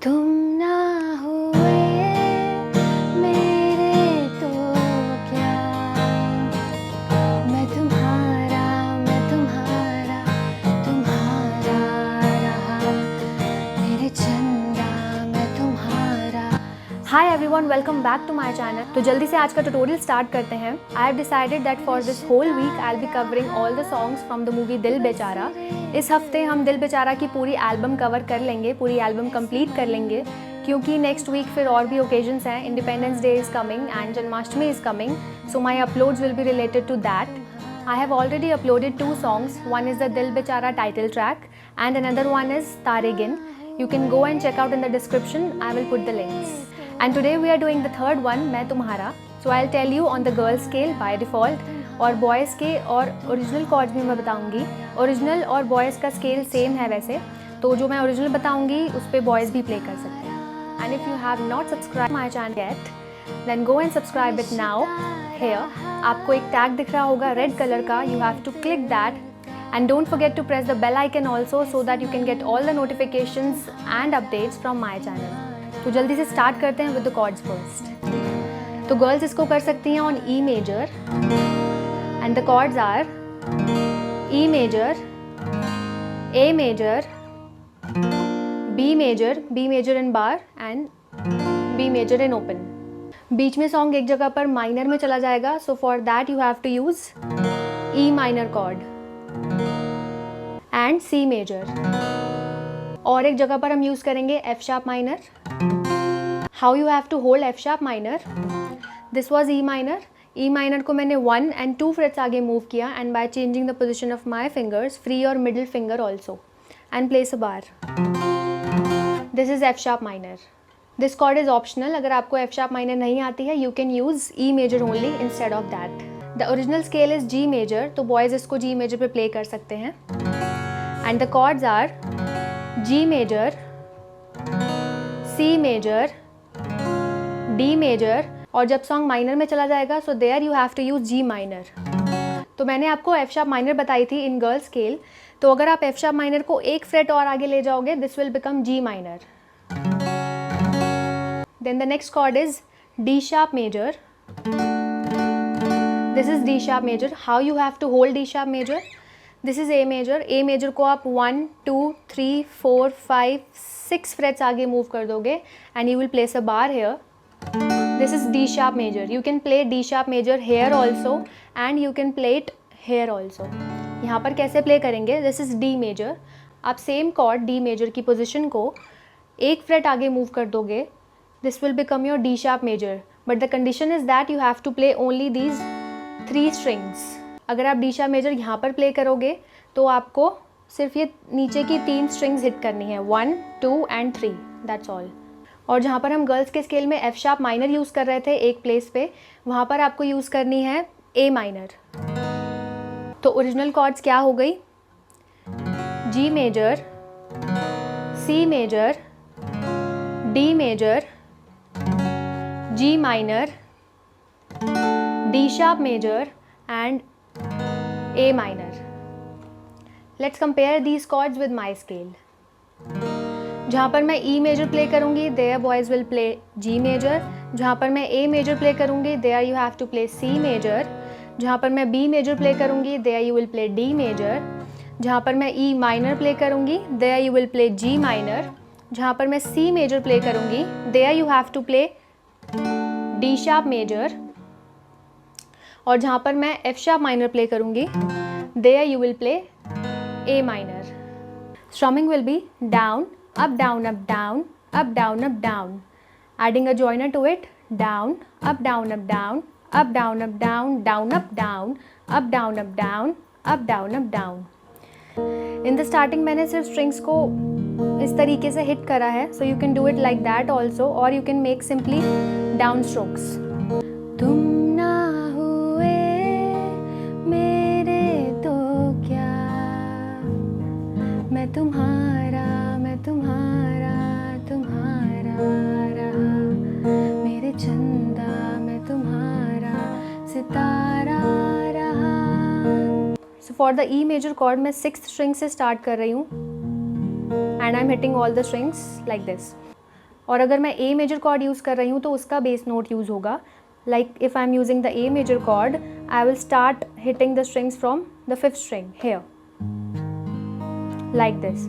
तुम ना हुए मेरे तो क्या, मैं तुम्हारा तुम्हारा रहा, मेरे चंदा मैं तुम्हारा। Hi everyone, welcome back to my channel. तो जल्दी से आज का ट्यूटोरियल स्टार्ट करते हैं। I have decided that for this whole week I will be covering all the songs from the movie Dil Bechara. इस हफ्ते हम दिल बेचारा की पूरी एल्बम कवर कर लेंगे, पूरी एल्बम कंप्लीट कर लेंगे, क्योंकि नेक्स्ट वीक फिर और भी ओकेजन्स हैं। Independence day is coming and Janmashtami is coming, so my uploads will be related to that. I have already uploaded 2 songs. One is the Dil Bechara title track and another one is Taregin. You can go and check out in the description. I will put the links. And today we are doing the third one, Main Tumhara. So I'll tell you on the girl scale by default, और boys के और original chords भी मैं बताऊंगी. Original और boys का scale same है वैसे, तो जो मैं original बताऊंगी उस पे boys भी play कर सकते हैं. And if you have not subscribed my channel yet, then go and subscribe it now. Here आपको एक टैग दिख रहा होगा रेड कलर का, you have to click that and don't forget to press the bell icon also so that you can get all the notifications and updates from my channel. तो जल्दी से start करते हैं with the chords first. तो girls इसको कर सकती हैं on E major and the chords are E major, A major, B major in bar and B major in open. बीच में सॉन्ग एक जगह पर माइनर में चला जाएगा, so for that you have to use E minor chord and C major, और एक जगह पर हम यूज करेंगे F sharp minor. How you have to hold F sharp minor, this was E minor. E minor को मैंने 1 and 2 frets आगे move किया and by changing the position of my fingers, free और middle finger also, and place a bar. This is F sharp minor. This chord is optional. अगर आपको F sharp minor नहीं आती है, you can use E major only instead of that. The original scale is G major, तो boys इसको G major पे play कर सकते हैं. And the chords are G major, C major, D major, और जब सॉन्ग माइनर में चला जाएगा so there you have to use G minor. तो मैंने आपको एफ शार्प माइनर बताई थी इन गर्ल स्केल, तो अगर आप एफ शार्प माइनर को एक फ्रेट और आगे ले जाओगे, this will become ji minor. Then the next chord is D sharp major. This is D sharp major. How you have to hold D sharp major? This is A major. A major को आप 1, 2, 3, 4, 5, 6 frets आगे move कर दोगे and you will place a bar here. This is D sharp major. You can play D sharp major here also and you can play it here also. यहाँ पर कैसे play करेंगे? This is D major. आप same chord D major की position को एक freight आगे move कर दोगे. This will become your D sharp major, but the condition is that you have to play only these 3 strings. अगर आप D sharp major यहाँ पर play करोगे तो आपको सिर्फ ये नीचे की 3 strings hit करनी है, 1, 2 and 3, that's all. और जहाँ पर हम गर्ल्स के स्केल में F sharp minor यूज़ कर रहे थे एक प्लेस पे, वहाँ पर आपको यूज़ करनी है A minor. तो ओरिजिनल कॉर्ड्स क्या हो गई? G major, C major, D major, G minor, D sharp major and A minor. Let's compare these chords with my scale. जहाँ पर मैं E major play करूँगी, there boys will play G major. जहाँ पर मैं A major play करूँगी, there you have to play C major. जहाँ पर मैं B major play करूँगी, there you will play D major. जहाँ पर मैं E minor play करूँगी, there you will play G minor. जहाँ पर मैं C major play करूँगी, there you have to play D sharp major. और जहाँ पर मैं F sharp minor play करूँगी, there you will play A minor. Strumming will be down, up, down, up, down, up, down, up, down. Adding a joiner to it, down, up, down, up, down, up, down, up, down, down, up, down, up, down, up, down, up, down, up, down. In the starting मैंने सिर्फ strings को इस तरीके से hit करा है, so you can do it like that also, or you can make simply down strokes. तुम ना हुए मेरे तो क्या, मैं तुम्हारा तुम्हारा रहा, मेरे चंदा मैं तुम्हारा सितारा रहा. So for the E major chord मैं 6th string से start कर रही हूँ and I'm hitting all the strings like this. और अगर मैं ए मेजर कॉर्ड यूज़ कर रही हूँ तो उसका बेस नोट यूज़ होगा. Like if I'm using the A major chord, I will start hitting the strings from the 5th string here, like this.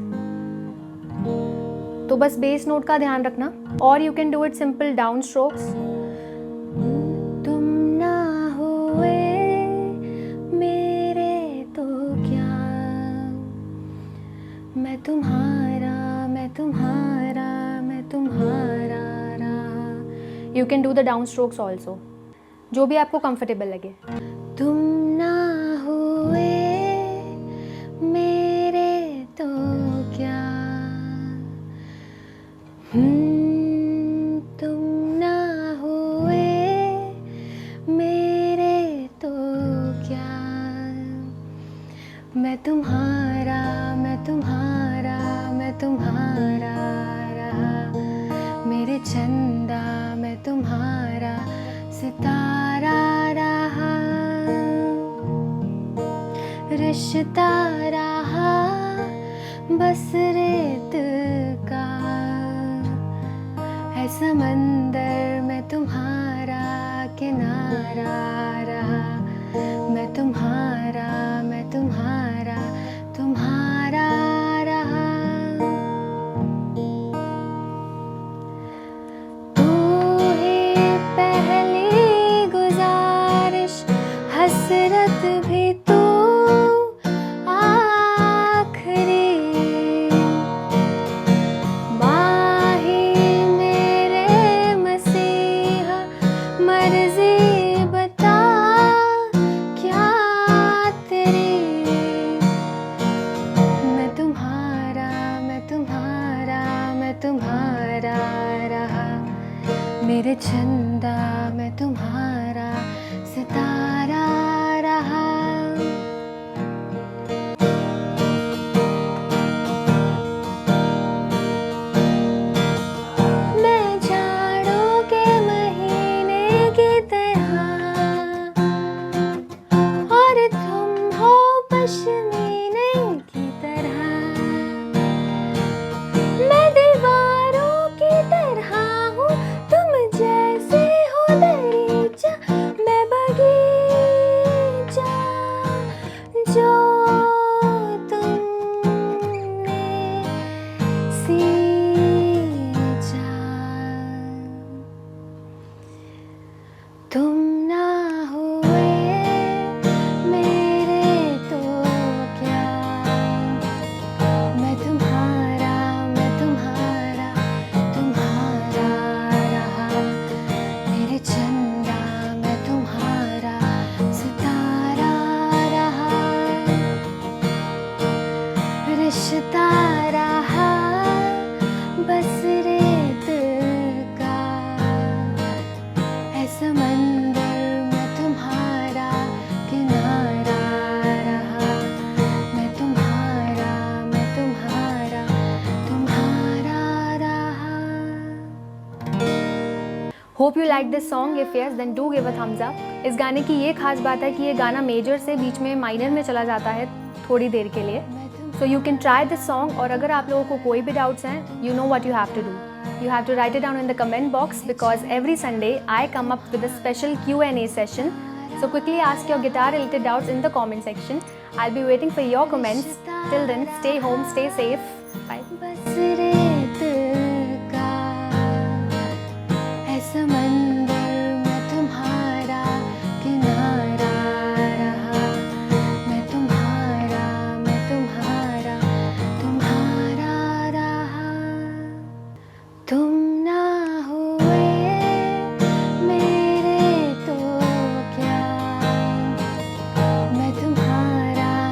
तो बस बेस नोट का ध्यान रखना. और you can do it simple down strokes. तुम ना हुए मेरे तो क्या, मैं तुम्हारा मैं तुम्हारा मैं तुम्हारा रहा. You can do the down strokes also, जो भी आपको कंफर्टेबल लगे. तुम ना हुए मेरे तो क्या, तुम ना हुए मेरे तो क्या, मैं तुम्हारा मैं तुम्हारा मैं तुम्हारा रहा. मेरे चंदा मैं तुम्हारा सितारा रहा. रिश्ता रहा बस रेत का, है समंदर मैं तुम्हारा किनारा रहा. मैं तुम्हारा तुम्हारा रहा. तू ही पहली गुजारिश, हसरत भी तू आखिरी. माही मेरे मसीहा, मर्जी बता क्या तेरी. मैं तुम्हारा मैं तुम्हारा मैं तुम्हारा रहा. मेरे चंदा मैं तुम्हारा सितारा रहा. मैं जाड़ों के महीने की तरह, और तुम हो पश्मीने की तरह. मैं दीवारों की तरह हूँ, तुम जैसे हो दरीचा. मैं बगीचा जो तुमने सींचा. तुम ना हुए मेरे तो क्या, मैं तुम्हारा तुम्हारा रहा. मेरे चंदा मैं तुम्हारा सितारा रहा. रिश्ता रहा बस रेत का, है समंदर मैं तुम्हारा किनारा रहा. मैं तुम्हारा तुम्हारा रहा. Hope you like this song. If yes then do give a thumbs up. इस गाने की ये खास बात है कि ये गाना मेजर से बीच में माइनर में चला जाता है थोड़ी देर के लिए. So you can try this song. और अगर आप लोगों को कोई भी डाउट्स हैं, you know what you have to do. You have to write it down in the comment box, because every Sunday I come up with a special Q&A session. So quickly ask your guitar related doubts in the comment section. I'll be waiting for your comments. Till then, stay home, stay safe. Bye.